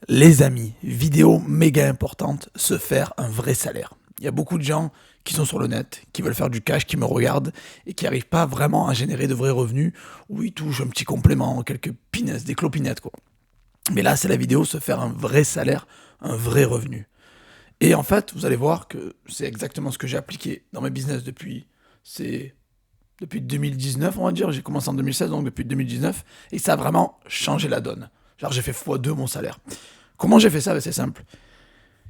Les amis, vidéo méga importante, se faire un vrai salaire. Il y a beaucoup de gens qui sont sur le net, qui veulent faire du cash, qui me regardent et qui n'arrivent pas vraiment à générer de vrais revenus où ils touchent un petit complément, quelques peanuts, des clopinettes quoi. Mais là, c'est la vidéo se faire un vrai salaire, un vrai revenu. Et en fait, vous allez voir que c'est exactement ce que j'ai appliqué dans mes business c'est depuis 2019, on va dire. J'ai commencé en 2016, donc depuis 2019. Et ça a vraiment changé la donne. Genre, j'ai fait x2 mon salaire. Comment j'ai fait ça? Ben, c'est simple.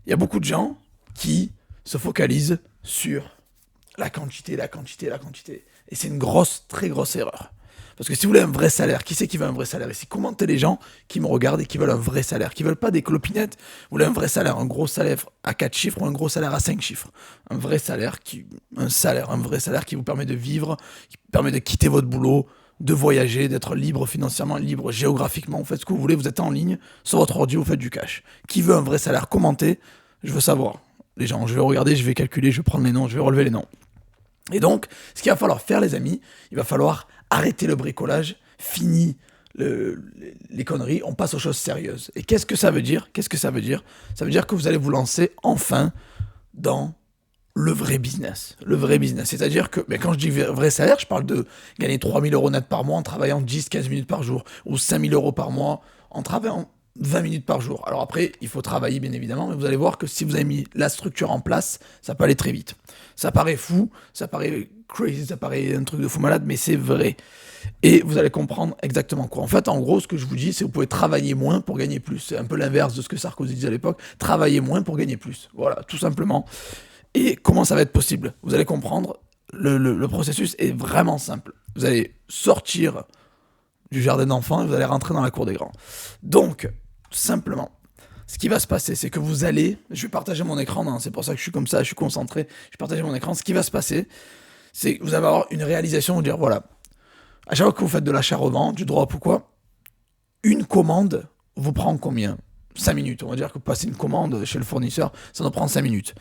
Il y a beaucoup de gens qui se focalisent sur la quantité, la quantité, la quantité. Et c'est une grosse, très grosse erreur. Parce que si vous voulez un vrai salaire, qui c'est qui veut un vrai salaire ici? Commentez les gens qui me regardent et qui veulent un vrai salaire, qui veulent pas des clopinettes. Vous voulez un vrai salaire, un gros salaire à 4 chiffres ou un gros salaire à 5 chiffres. Un vrai salaire qui vous permet de vivre, qui permet de quitter votre boulot, de voyager, d'être libre financièrement, libre géographiquement. Vous faites ce que vous voulez, vous êtes en ligne, sur votre ordi, vous faites du cash. Qui veut un vrai salaire? Commentez, je veux savoir. Les gens, je vais regarder, je vais calculer, je vais prendre les noms, je vais relever les noms. Et donc, ce qu'il va falloir faire, les amis, il va falloir arrêter le bricolage, fini les conneries, on passe aux choses sérieuses. Et qu'est-ce que ça veut dire? Ça veut dire que vous allez vous lancer enfin dans le vrai business. Le vrai business. C'est-à-dire que, quand je dis vrai salaire, je parle de gagner 3 000 € net par mois en travaillant 10-15 minutes par jour, ou 5 000 € par mois en travaillant 20 minutes par jour. Alors après, il faut travailler bien évidemment, mais vous allez voir que si vous avez mis la structure en place, ça peut aller très vite. Ça paraît fou, ça paraît crazy, ça paraît un truc de fou malade, mais c'est vrai. Et vous allez comprendre exactement quoi. En fait, en gros, ce que je vous dis, c'est que vous pouvez travailler moins pour gagner plus. C'est un peu l'inverse de ce que Sarkozy disait à l'époque. Travailler moins pour gagner plus. Voilà, tout simplement. Et comment ça va être possible? Vous allez comprendre, le processus est vraiment simple. Vous allez sortir du jardin d'enfants et vous allez rentrer dans la cour des grands. Donc, simplement, ce qui va se passer, c'est que vous allez... Je vais partager mon écran, non, c'est pour ça que je suis comme ça, je suis concentré. Je vais partager mon écran. Ce qui va se passer, c'est que vous allez avoir une réalisation, vous dire, voilà, à chaque fois que vous faites de l'achat-revente, du drop ou quoi, une commande vous prend combien? 5 minutes. On va dire que passer une commande chez le fournisseur, ça nous prend 5 minutes.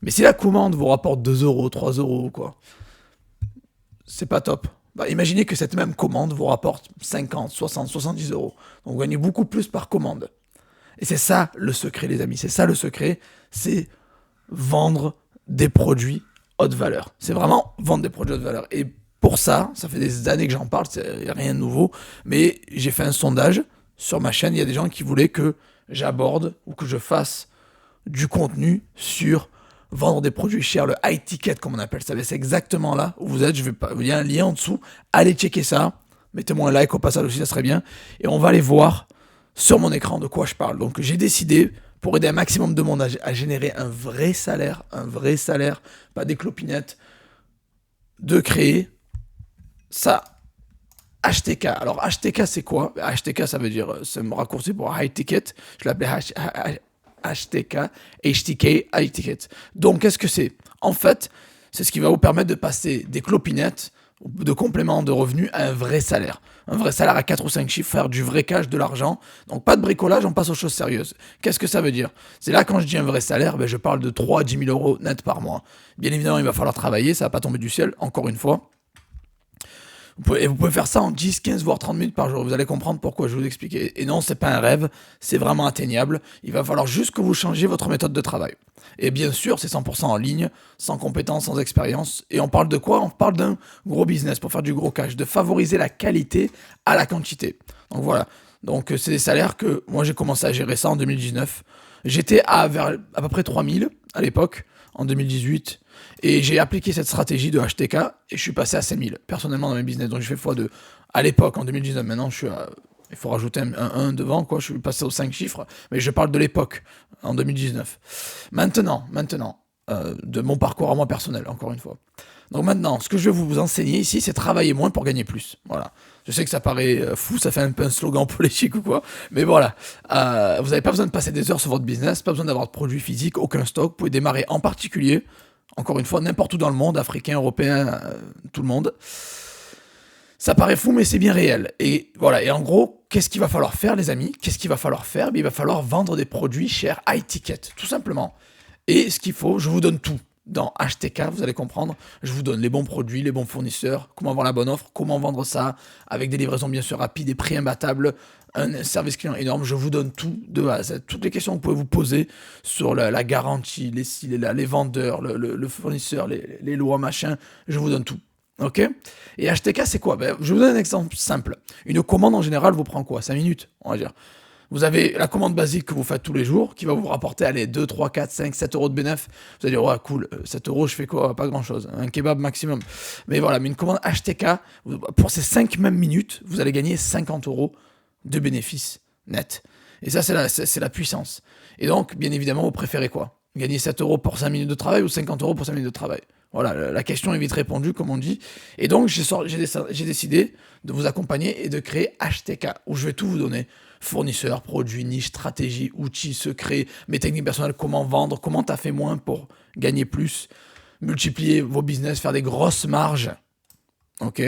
Mais si la commande vous rapporte 2 euros, 3 euros, quoi, c'est pas top. Bah, imaginez que cette même commande vous rapporte 50, 60, 70 euros. Donc vous gagnez beaucoup plus par commande. Et c'est ça le secret, les amis. C'est ça le secret. C'est vendre des produits haute valeur. C'est vraiment vendre des produits haute valeur. Et pour ça, ça fait des années que j'en parle, c'est rien de nouveau. Mais j'ai fait un sondage sur ma chaîne. Il y a des gens qui voulaient que j'aborde ou que je fasse du contenu sur vendre des produits chers, le high ticket comme on appelle ça. Mais c'est exactement là où vous êtes. Il y a un lien en dessous. Allez checker ça. Mettez-moi un like au passage aussi, ça serait bien. Et on va aller voir sur mon écran de quoi je parle. Donc j'ai décidé, pour aider un maximum de monde à générer un vrai salaire, pas des clopinettes, de créer ça. HTK. Alors HTK c'est quoi? HTK ça veut dire, c'est un raccourci pour high ticket. Je l'appelais HTK, high ticket. Donc qu'est-ce que c'est? En fait, c'est ce qui va vous permettre de passer des clopinettes, de compléments de revenus à un vrai salaire. Un vrai salaire à 4 ou 5 chiffres, faire du vrai cash, de l'argent. Donc pas de bricolage, on passe aux choses sérieuses. Qu'est-ce que ça veut dire? C'est là quand je dis un vrai salaire, je parle de 3 à 10 000 euros net par mois. Bien évidemment, il va falloir travailler, ça va pas tomber du ciel, encore une fois. Vous pouvez faire ça en 10, 15, voire 30 minutes par jour. Vous allez comprendre pourquoi, je vais vous expliquer. Et non, c'est pas un rêve, c'est vraiment atteignable. Il va falloir juste que vous changiez votre méthode de travail. Et bien sûr, c'est 100% en ligne, sans compétences, sans expérience. Et on parle de quoi? On parle d'un gros business pour faire du gros cash, de favoriser la qualité à la quantité. Donc voilà. Donc c'est des salaires que moi j'ai commencé à gérer ça en 2019. J'étais vers à peu près 3000 à l'époque, en 2018. Et j'ai appliqué cette stratégie de HTK et je suis passé à 5000 personnellement dans mes business. Donc j'ai fait x2 à l'époque en 2019. Maintenant, il faut rajouter un 1 devant, quoi. Je suis passé aux 5 chiffres, mais je parle de l'époque, en 2019. Maintenant, de mon parcours à moi personnel, encore une fois. Donc maintenant, ce que je vais vous enseigner ici, c'est travailler moins pour gagner plus. Voilà. Je sais que ça paraît fou, ça fait un peu un slogan politique ou quoi, mais voilà. Vous n'avez pas besoin de passer des heures sur votre business, pas besoin d'avoir de produits physiques, aucun stock. Vous pouvez démarrer en particulier, encore une fois, n'importe où dans le monde, africain, européen, tout le monde. Ça paraît fou, mais c'est bien réel. Et voilà. Et en gros, qu'est-ce qu'il va falloir faire, les amis? Qu'est-ce qu'il va falloir faire? Il va falloir vendre des produits chers, high ticket, tout simplement. Et ce qu'il faut, je vous donne tout. Dans HTK, vous allez comprendre, je vous donne les bons produits, les bons fournisseurs, comment avoir la bonne offre, comment vendre ça, avec des livraisons bien sûr rapides et prix imbattables, un service client énorme. Je vous donne tout de A à Z. Toutes les questions que vous pouvez vous poser sur la garantie, les ci, les là, les vendeurs, le fournisseur, les lois, machin. Je vous donne tout. Ok. Et HTK, c'est quoi? Ben, je vous donne un exemple simple. Une commande en général vous prend quoi? 5 minutes, on va dire. Vous avez la commande basique que vous faites tous les jours, qui va vous rapporter, allez, 2, 3, 4, 5, 7 euros de bénéfice. Vous allez dire, ouais, cool, 7 euros, je fais quoi? Pas grand chose. Un kebab maximum. Mais voilà, mais une commande HTK, pour ces 5 mêmes minutes, vous allez gagner 50 euros de bénéfices net. Et ça, c'est la puissance. Et donc, bien évidemment, vous préférez quoi? Gagner 7 euros pour 5 minutes de travail ou 50 euros pour 5 minutes de travail? Voilà, la question est vite répondue, comme on dit. Et donc, j'ai décidé de vous accompagner et de créer HTK, où je vais tout vous donner. Fournisseurs, produits, niches, stratégies, outils, secrets, mes techniques personnelles, comment vendre, comment t'as fait moins pour gagner plus, multiplier vos business, faire des grosses marges. Ok?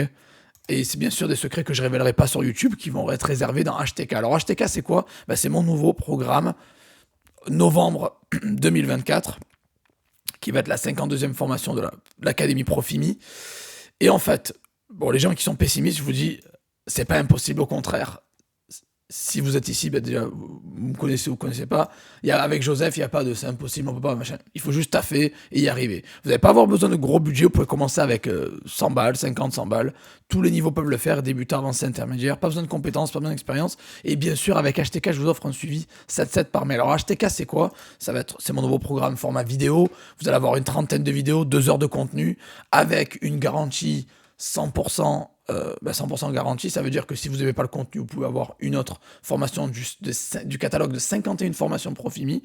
Et c'est bien sûr des secrets que je ne révélerai pas sur YouTube, qui vont être réservés dans HTK. Alors HTK, c'est quoi? Ben, c'est mon nouveau programme, novembre 2024, qui va être la 52e formation de l'Académie Profimi. Et en fait, bon, les gens qui sont pessimistes, je vous dis, c'est pas impossible, au contraire. Si vous êtes ici, ben déjà, vous me connaissez ou vous ne connaissez pas. Avec Joseph, il n'y a pas de c'est impossible, on peut pas, machin. Il faut juste taffer et y arriver. Vous n'allez pas avoir besoin de gros budget, vous pouvez commencer avec 100 balles, 50, 100 balles. Tous les niveaux peuvent le faire, débutant, avancé, intermédiaire. Pas besoin de compétences, pas besoin d'expérience. Et bien sûr, avec HTK, je vous offre un suivi 7-7 par mail. Alors HTK, c'est quoi? C'est mon nouveau programme format vidéo. Vous allez avoir une trentaine de vidéos, 2 heures de contenu, avec une garantie 100%. 100% garantie, ça veut dire que si vous n'aimez pas le contenu, vous pouvez avoir une autre formation du catalogue de 51 formations Profimi.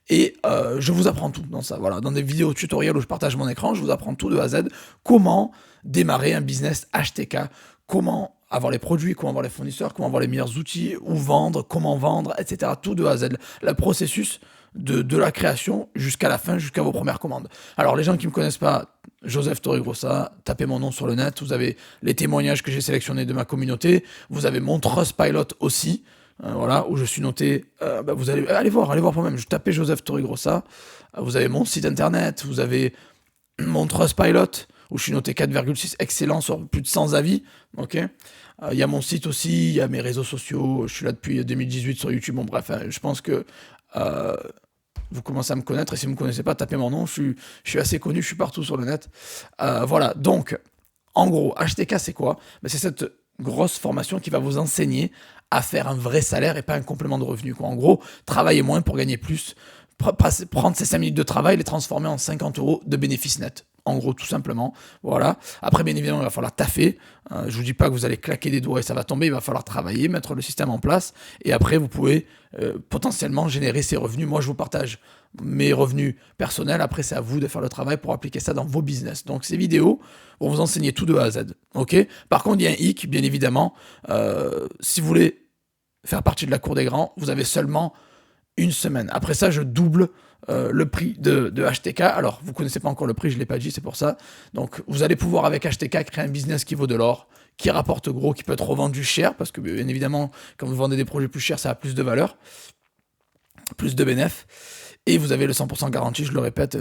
Et je vous apprends tout dans ça. Voilà, dans des vidéos tutoriels où je partage mon écran, je vous apprends tout de A à Z. Comment démarrer un business HTK, comment avoir les produits, comment avoir les fournisseurs, comment avoir les meilleurs outils, où vendre, comment vendre, etc. Tout de A à Z. Le processus de la création jusqu'à la fin, jusqu'à vos premières commandes. Alors les gens qui ne me connaissent pas, Joseph Torregrossa, tapez mon nom sur le net, vous avez les témoignages que j'ai sélectionnés de ma communauté, vous avez mon Trustpilot aussi, voilà, où je suis noté, vous allez voir moi-même, je tapais Joseph Torregrossa, vous avez mon site internet, vous avez mon Trustpilot, où je suis noté 4,6, excellent sur plus de 100 avis, ok. Il y a mon site aussi, il y a mes réseaux sociaux, je suis là depuis 2018 sur YouTube, bon bref, je pense que vous commencez à me connaître, et si vous ne me connaissez pas, tapez mon nom, je suis assez connu, je suis partout sur le net. Voilà, donc, en gros, HTK, c'est quoi? C'est cette grosse formation qui va vous enseigner à faire un vrai salaire et pas un complément de revenu, quoi. En gros, travailler moins pour gagner plus, prendre ces 5 minutes de travail et les transformer en 50 euros de bénéfices nets. En gros, tout simplement. Voilà. Après, bien évidemment, il va falloir taffer. Je vous dis pas que vous allez claquer des doigts et ça va tomber. Il va falloir travailler, mettre le système en place. Et après, vous pouvez potentiellement générer ces revenus. Moi, je vous partage mes revenus personnels. Après, c'est à vous de faire le travail pour appliquer ça dans vos business. Donc, ces vidéos vont vous enseigner tout de A à Z. Ok. Par contre, il y a un hic, bien évidemment. Si vous voulez faire partie de la cour des grands, vous avez seulement une semaine. Après ça, je double le prix de HTK. Alors, vous ne connaissez pas encore le prix, je ne l'ai pas dit, c'est pour ça. Donc, vous allez pouvoir, avec HTK, créer un business qui vaut de l'or, qui rapporte gros, qui peut être revendu cher, parce que, bien évidemment, quand vous vendez des projets plus chers, ça a plus de valeur, plus de bénéfices. Et vous avez le 100% garantie, je le répète.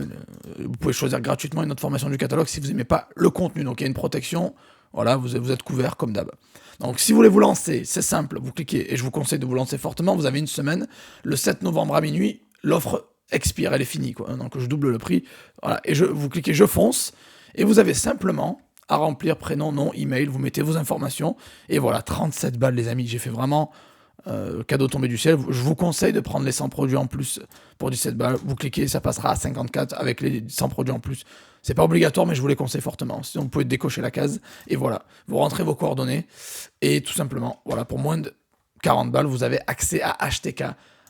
Vous pouvez choisir gratuitement une autre formation du catalogue si vous n'aimez pas le contenu. Donc, il y a une protection. Voilà, vous êtes couvert comme d'hab. Donc, si vous voulez vous lancer, c'est simple, vous cliquez, et je vous conseille de vous lancer fortement. Vous avez une semaine, le 7 novembre à minuit, l'offre expire, elle est finie, quoi. Donc, je double le prix. Voilà, et vous cliquez, je fonce, et vous avez simplement à remplir prénom, nom, email, vous mettez vos informations, et voilà, 37 balles, les amis. J'ai fait vraiment cadeau tombé du ciel. Je vous conseille de prendre les 100 produits en plus pour 17 balles. Vous cliquez, ça passera à 54 avec les 100 produits en plus. C'est pas obligatoire, mais je vous les conseille fortement. Sinon, vous pouvez décocher la case. Et voilà, vous rentrez vos coordonnées. Et tout simplement, voilà, pour moins de 40 balles, vous avez accès à HTK,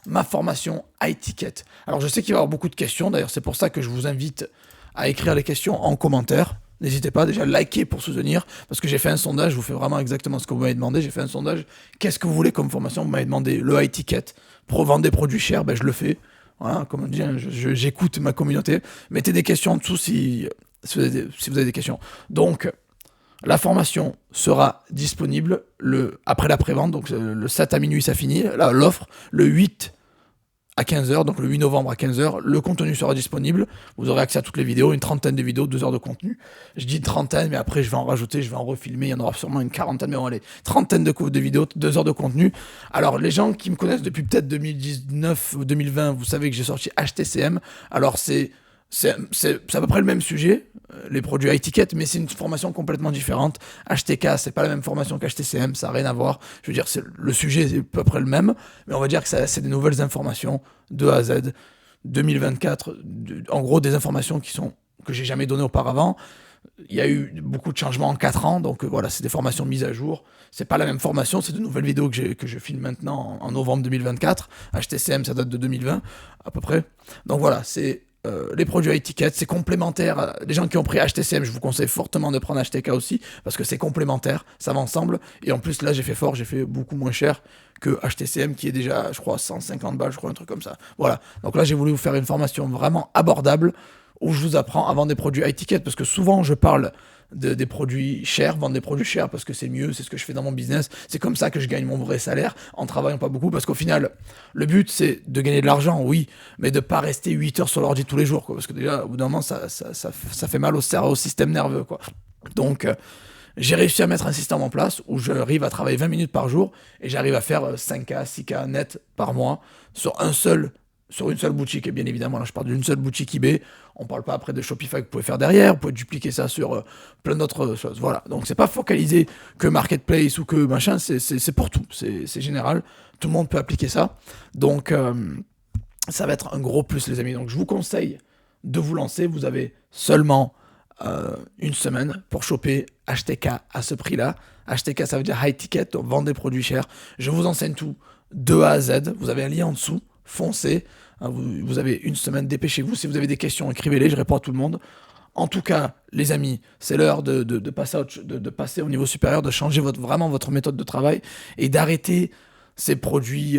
ma formation high ticket. Alors, je sais qu'il va y avoir beaucoup de questions. D'ailleurs, c'est pour ça que je vous invite à écrire les questions en commentaire. N'hésitez pas déjà à liker pour soutenir, parce que j'ai fait un sondage, je vous fais vraiment exactement ce que vous m'avez demandé. J'ai fait un sondage, qu'est-ce que vous voulez comme formation? Vous m'avez demandé le high ticket, pour vendre des produits chers, je le fais. Voilà, comme on dit, j'écoute ma communauté. Mettez des questions en dessous si vous avez des questions. Donc, la formation sera disponible après la prévente, donc le 7 à minuit ça finit, là, l'offre, le 8 à 15h, donc le 8 novembre à 15h, le contenu sera disponible. Vous aurez accès à toutes les vidéos, une trentaine de vidéos, 2 heures de contenu. Je dis trentaine, mais après je vais en rajouter, je vais en refilmer, il y en aura sûrement une quarantaine, mais bon allez, trentaine de vidéos, 2 heures de contenu. Alors les gens qui me connaissent depuis peut-être 2019 ou 2020, vous savez que j'ai sorti HTCM. Alors c'est à peu près le même sujet, les produits high ticket, mais c'est une formation complètement différente. HTK, c'est pas la même formation qu'HTCM, ça n'a rien à voir. Je veux dire, le sujet est à peu près le même, mais on va dire que c'est des nouvelles informations de A à Z, 2024, en gros des informations que j'ai jamais données auparavant. Il y a eu beaucoup de changements en 4 ans, donc voilà, c'est des formations mises à jour. C'est pas la même formation, c'est de nouvelles vidéos que je filme maintenant en novembre 2024. HTCM, ça date de 2020 à peu près. Donc voilà, c'est les produits high ticket, c'est complémentaire. Les gens qui ont pris HTCM, je vous conseille fortement de prendre HTK aussi, parce que c'est complémentaire, ça va ensemble. Et en plus, là, j'ai fait beaucoup moins cher que HTCM, qui est déjà, je crois, 150 balles, je crois, un truc comme ça. Voilà, donc là, j'ai voulu vous faire une formation vraiment abordable, où je vous apprends à vendre des produits high ticket, parce que souvent, je parle des produits chers, vendre des produits chers parce que c'est mieux, c'est ce que je fais dans mon business, c'est comme ça que je gagne mon vrai salaire en travaillant pas beaucoup, parce qu'au final le but c'est de gagner de l'argent, oui, mais de pas rester 8 heures sur l'ordi tous les jours, quoi, parce que déjà au bout d'un moment ça fait mal au système nerveux, quoi. Donc j'ai réussi à mettre un système en place où j'arrive à travailler 20 minutes par jour et j'arrive à faire 5K, 6K net par mois sur une seule boutique. Et bien évidemment, là, je parle d'une seule boutique eBay. On parle pas après de Shopify que vous pouvez faire derrière. Vous pouvez dupliquer ça sur plein d'autres choses. Voilà. Donc, c'est pas focalisé que Marketplace ou que machin. C'est pour tout. C'est général. Tout le monde peut appliquer ça. Donc, ça va être un gros plus, les amis. Donc, je vous conseille de vous lancer. Vous avez seulement une semaine pour choper HTK à ce prix-là. HTK, ça veut dire high ticket, donc vendre des produits chers. Je vous enseigne tout de A à Z. Vous avez un lien en dessous. Foncez, vous avez une semaine, dépêchez-vous. Si vous avez des questions, écrivez-les, je réponds à tout le monde. En tout cas, les amis, c'est l'heure de passer au niveau supérieur, de changer vraiment votre méthode de travail et d'arrêter ces produits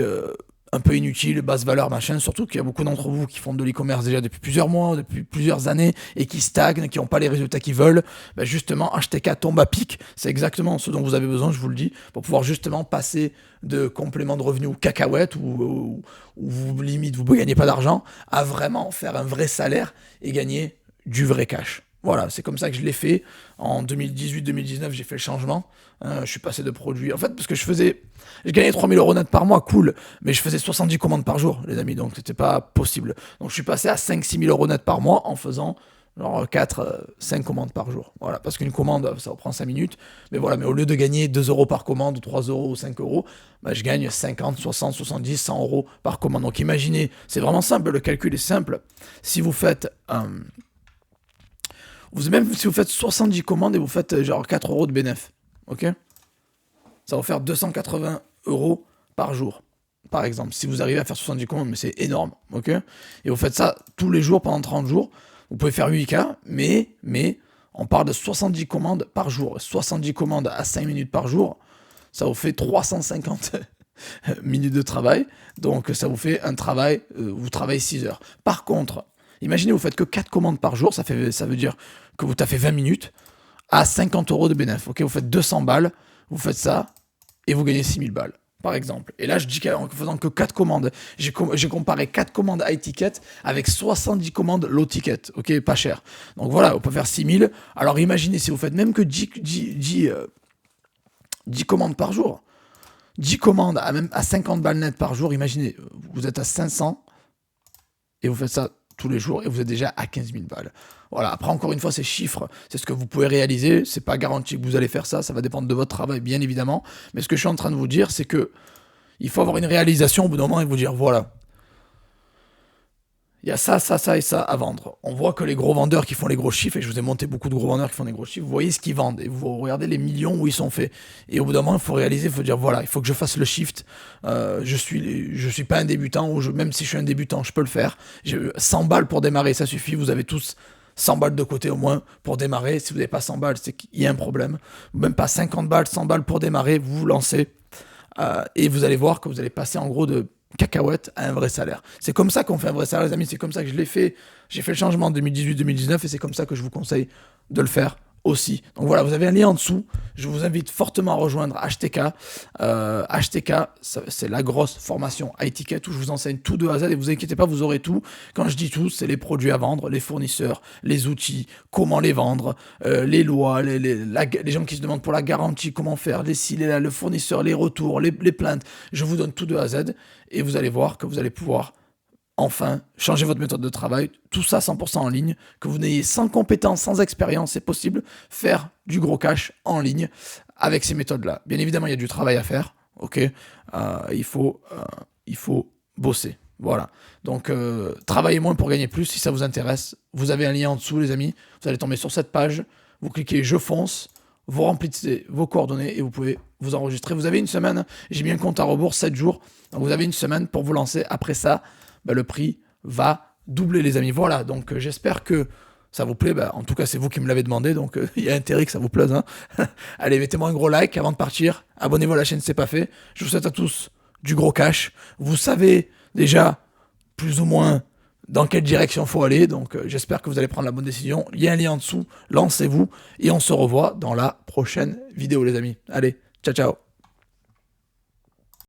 un peu inutiles, basse valeur, machin. Surtout qu'il y a beaucoup d'entre vous qui font de l'e-commerce déjà depuis plusieurs mois, depuis plusieurs années et qui stagnent, qui n'ont pas les résultats qu'ils veulent. Ben justement, HTK tombe à pic. C'est exactement ce dont vous avez besoin, je vous le dis, pour pouvoir justement passer de complément de revenus ou cacahuètes où vous limite vous ne gagnez pas d'argent à vraiment faire un vrai salaire et gagner du vrai cash. Voilà, c'est comme ça que je l'ai fait. En 2018-2019, j'ai fait le changement. Je suis passé de produits. En fait, parce que je gagnais 3 000 € net par mois, cool. Mais je faisais 70 commandes par jour, les amis. Donc, c'était pas possible. Donc, je suis passé à 5-6 000 € net par mois en faisant genre 4-5 commandes par jour. Voilà, parce qu'une commande, ça prend 5 minutes. Mais voilà, mais au lieu de gagner 2 € par commande, ou 3 € ou 5 €, bah, je gagne 50, 60, 70, 100 € par commande. Donc, imaginez, c'est vraiment simple. Le calcul est simple. Si vous faites même si vous faites 70 commandes et vous faites genre 4 € de bénéf, ok, ça va vous faire 280 € par jour, par exemple, si vous arrivez à faire 70 commandes, mais c'est énorme, ok. Et vous faites ça tous les jours pendant 30 jours, vous pouvez faire 8K, mais on parle de 70 commandes par jour. 70 commandes à 5 minutes par jour, ça vous fait 350 minutes de travail, donc ça vous fait un travail, vous travaillez 6 heures. Par contre, imaginez, vous faites que 4 commandes par jour, ça veut dire que vous taffez 20 minutes à 50 € de bénéfice. Ok, vous faites 200 balles, vous faites ça et vous gagnez 6000 balles, par exemple. Et là, je dis qu'en faisant que 4 commandes, j'ai comparé 4 commandes high ticket avec 70 commandes low ticket, ok, pas cher. Donc voilà, on peut faire 6000. Alors imaginez, si vous faites même que 10 commandes par jour, 10 commandes à 50 balles net par jour, imaginez, vous êtes à 500 et vous faites ça tous les jours et vous êtes déjà à 15 000 balles. Voilà, après encore une fois, ces chiffres, c'est ce que vous pouvez réaliser, c'est pas garanti que vous allez faire ça, ça va dépendre de votre travail bien évidemment, mais ce que je suis en train de vous dire, c'est que il faut avoir une réalisation au bout d'un moment et vous dire voilà, il y a ça, ça, ça et ça à vendre. On voit que les gros vendeurs qui font les gros chiffres, et je vous ai monté beaucoup de gros vendeurs qui font des gros chiffres, vous voyez ce qu'ils vendent, et vous regardez les millions où ils sont faits. Et au bout d'un moment, il faut réaliser, il faut dire, voilà, il faut que je fasse le shift. Je suis pas un débutant, même si je suis un débutant, je peux le faire. J'ai 100 balles pour démarrer, ça suffit, vous avez tous 100 balles de côté au moins pour démarrer. Si vous n'avez pas 100 balles, c'est qu'il y a un problème. Même pas 50 balles, 100 balles pour démarrer, vous vous lancez. Et vous allez voir que vous allez passer en gros de cacahuètes à un vrai salaire. C'est comme ça qu'on fait un vrai salaire, les amis. C'est comme ça que je l'ai fait. J'ai fait le changement en 2018-2019 et c'est comme ça que je vous conseille de le faire aussi. Donc voilà, vous avez un lien en dessous. Je vous invite fortement à rejoindre HTK. HTK, c'est la grosse formation high-ticket où je vous enseigne tout de A à Z et vous inquiétez pas, vous aurez tout. Quand je dis tout, c'est les produits à vendre, les fournisseurs, les outils, comment les vendre, les lois, les gens qui se demandent pour la garantie, comment faire, les si, le fournisseur, les retours, les plaintes. Je vous donne tout de A à Z et vous allez voir que vous allez pouvoir enfin changer votre méthode de travail, tout ça 100% en ligne, que vous n'ayez sans compétences, sans expérience, c'est possible, faire du gros cash en ligne avec ces méthodes-là. Bien évidemment, il y a du travail à faire, ok, il faut bosser, voilà. Donc, travaillez moins pour gagner plus, si ça vous intéresse, vous avez un lien en dessous, les amis, vous allez tomber sur cette page, vous cliquez « Je fonce », vous remplissez vos coordonnées et vous pouvez vous enregistrer. Vous avez une semaine, j'ai mis un compte à rebours, 7 jours, donc vous avez une semaine pour vous lancer. Après ça, le prix va doubler, les amis. Voilà, donc j'espère que ça vous plaît. En tout cas, c'est vous qui me l'avez demandé, donc il y a intérêt que ça vous plaise. Hein. Allez, mettez-moi un gros like avant de partir. Abonnez-vous à la chaîne, c'est pas fait. Je vous souhaite à tous du gros cash. Vous savez déjà plus ou moins dans quelle direction il faut aller, donc j'espère que vous allez prendre la bonne décision. Il y a un lien en dessous, lancez-vous, et on se revoit dans la prochaine vidéo, les amis. Allez, ciao, ciao.